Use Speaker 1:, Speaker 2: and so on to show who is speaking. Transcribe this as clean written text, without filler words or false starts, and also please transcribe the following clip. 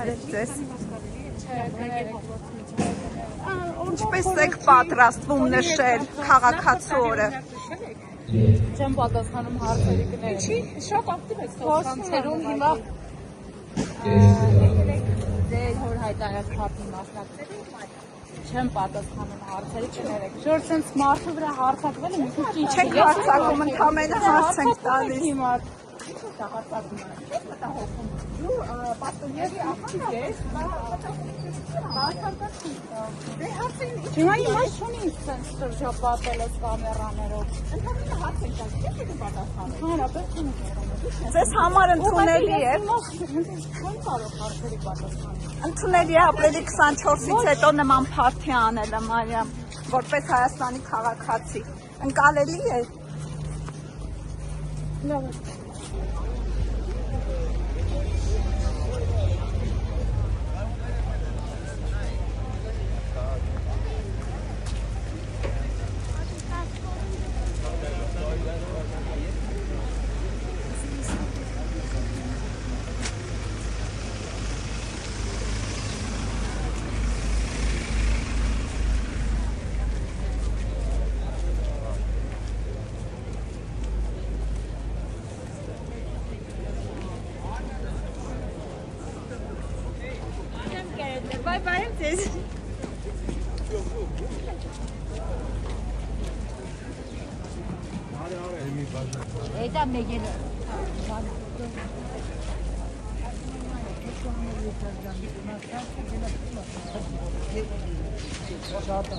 Speaker 1: Բարև ձեզ։ Ինչպես եք պատրաստվում նշել քաղաքացու օրը։
Speaker 2: Չեմ պատասխանում հարցերի կները։ Ինչի՞, շատ ակտիվ եք սոցցանցերում հիմա։ Դե որ հայտարարքի մասնակցել չեմ պատասխանում հարցերի կներեք։ Շուտ sense մարդու վրա հարցակվել եմ, ինչ
Speaker 1: Չեք հարցակում, ընդամենը հարց ենք տալիս։
Speaker 2: հարցակում Չնայ հիմա չունի sense շրջապատել այս կամերաներով։ Ընդհանրապես հարց ենք տալիս, չեք պատասխանում։ Հանրապես չունի։
Speaker 1: Ձեզ համար ընդունելի է։
Speaker 2: Չեմ կարող հարցերի պատասխանել։
Speaker 1: Ընդունելի է ապրիլի 24-ից հետո նման փարթի անելը, Մարիամ, որպես Հայաստանի քաղաքացի։ Ընկալելի է։
Speaker 2: Լավ է։
Speaker 1: Բարև ձեզ։
Speaker 2: Էդա մեջենը։ Շատ